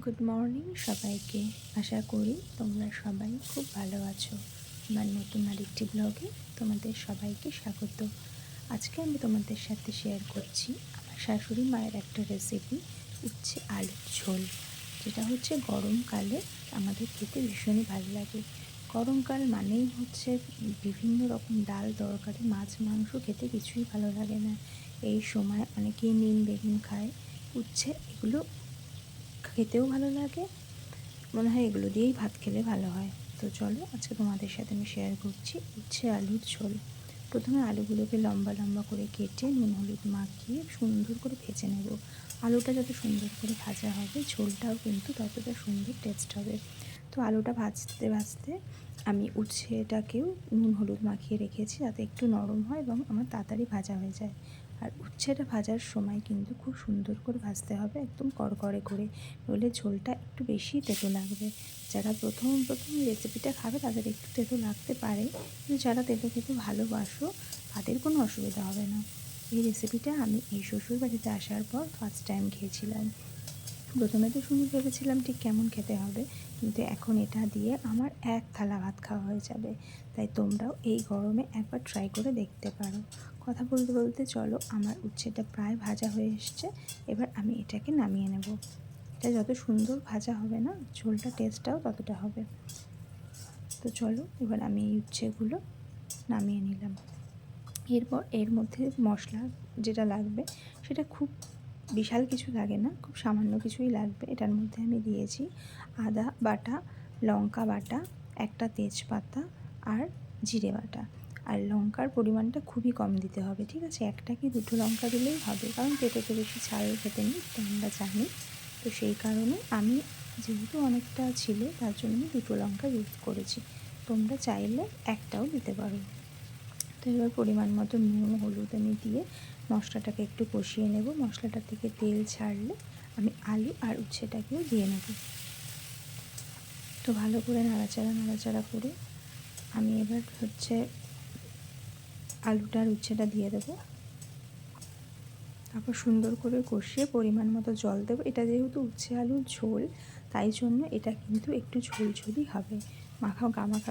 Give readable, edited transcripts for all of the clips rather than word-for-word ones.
Good morning সবাইকে। আশা করি তোমরা সবাই খুব ভালো আছো। আমার নতুন আরেকটি ব্লগে তোমাদের সবাইকে স্বাগত। আজকে আমি তোমাদের সাথে শেয়ার করছি আমার শাশুড়ি মায়ের একটা রেসিপি, উচ্ছে আলুর ঝোল, যেটা হচ্ছে গরমকালে আমাদের খেতে ভীষণই ভালো লাগে। গরমকাল মানেই হচ্ছে বিভিন্ন রকম ডাল তরকারি, মাছ মাংস খেতে কিছুই ভালো লাগে না। এই সময় অনেকেই নিম বেগুন খায়, উচ্ছে এগুলো খেতেও ভালো লাগে। মনে হয় এগুলো দিয়েই ভাত খেলে ভালো হয়। তো চলো আজকে তোমাদের সাথে আমি শেয়ার করছি উচ্ছে আলুর ঝোল। প্রথমে আলুগুলোকে লম্বা লম্বা করে কেটে নুন হলুদ মাখিয়ে সুন্দর করে ভেজে নেব। আলুটা যত সুন্দর করে ভাজা হবে, ঝোলটাও কিন্তু ততটা সুন্দর টেস্ট হবে। তো আলুটা ভাজতে ভাজতে আমি উচ্ছেটাকেও নুন হলুদ মাখিয়ে রেখেছি, যাতে একটু নরম হয় এবং আমার তাড়াতাড়ি ভাজা হয়ে যায়। আর উচ্ছেটা ভাজার সময় কিন্তু খুব সুন্দর করে ভাজতে হবে, একদম কড়কড়ে করে, নইলে ঝোলটা একটু বেশি তেতো লাগবে। যারা প্রথম প্রথম রেসিপিটা খাবে তাদের একটু তেতো লাগতে পারে, কিন্তু যারা তেতো খেতে ভালোবাসো তাদের কোনো অসুবিধা হবে না। এই রেসিপিটা আমি এই শ্বশুর বাড়িতে আসার পর ফার্স্ট টাইম খেয়েছিলাম। প্রথমে তো শুনে ভেবেছিলাম ঠিক কেমন খেতে হবে, কিন্তু এখন এটা দিয়ে আমার এক থালা ভাত খাওয়া হয়ে যাবে। তাই তোমরাও এই গরমে একবার ট্রাই করে দেখতে পারো। কথা বলতে বলতে চলো, আমার উচ্ছেটা প্রায় ভাজা হয়ে এসছে। এবার আমি এটাকে নামিয়ে নেব। এটা যত সুন্দর ভাজা হবে না, ঝোলটা টেস্টটাও ততটা হবে। তো চলো এবার আমি এই উচ্ছেগুলো নামিয়ে নিলাম। এরপর এর মধ্যে মশলা যেটা লাগবে সেটা খুব বিশাল কিছু লাগে না, খুব সামান্য কিছুই লাগবে। এটার মধ্যে আমি দিয়েছি আদা বাটা, লঙ্কা বাটা, একটা তেজপাতা আর জিরে বাটা। আর লঙ্কার পরিমাণটা খুবই কম দিতে হবে, ঠিক আছে? একটা কি দুটো লঙ্কা দিলেই হবে, কারণ পেঁপেতে বেশি ঝাল খেতে নেই, তো আমরা জানি। তো সেই কারণে আমি, যেহেতু অনেকটা ছিল, তার জন্য দুটো লঙ্কা ইউজ করেছি। তোমরা চাইলে একটাও দিতে পারো। তো এবার পরিমাণ মতো নুন হলুদ আমি দিয়ে মশলাটাকে একটু কষিয়ে নেব। মশলাটা থেকে তেল ছাড়লে আমি আলু আর উচ্ছেটাকেও দিয়ে নেব। তো ভালো করে নাড়াচাড়া করে আমি এবার আলুটা আর উচ্ছেটা দিয়ে দেবো। তারপর সুন্দর করে কষিয়ে পরিমাণ মতো জল দেবো। এটা যেহেতু উচ্ছে আলুর ঝোল, তাই জন্য এটা কিন্তু একটু ঝোলঝোলই হবে,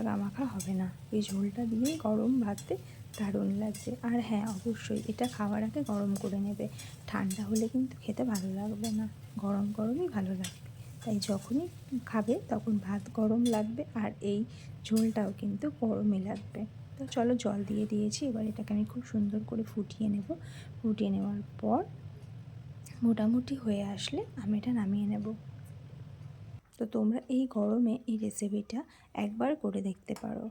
গামাখা হবে না। এই ঝোলটা দিয়েই গরম ভাতে দারুণ লাগবে। আর হ্যাঁ, অবশ্যই এটা খাওয়ার আগে গরম করে নেবে, ঠান্ডা হলে কিন্তু খেতে ভালো লাগবে না, গরম গরমই ভালো লাগবে। তাই যখনই খাবে তখন ভাত গরম লাগবে, আর এই ঝোলটাও কিন্তু গরমই লাগবে। তো চলো, জল দিয়ে দিয়েছি, এবার এটাকে আমি খুব সুন্দর করে ফুটিয়ে নেব। ফুটিয়ে নেওয়ার পর মোটামুটি হয়ে আসলে আমি এটা নামিয়ে নেব। তো তোমরা এই গরমে এই রেসিপিটা একবার করে দেখতে পারো,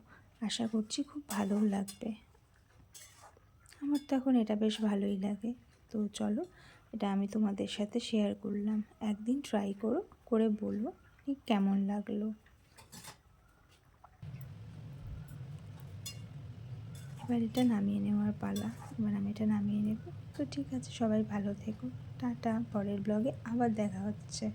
আশা করছি খুব ভালোও লাগবে। আমার তো এখন এটা বেশ ভালোই লাগে। তো চলো, এটা আমি তোমাদের সাথে শেয়ার করলাম। একদিন ট্রাই করো, করে বলো ঠিক কেমন লাগলো। এবার এটা নামিয়ে নেওয়ার পালা। এবার আমি এটা নামিয়ে নেব। তো ঠিক আছে, সবাই ভালো থেকো। টাটা, পরের ব্লগে আবার দেখা হচ্ছে।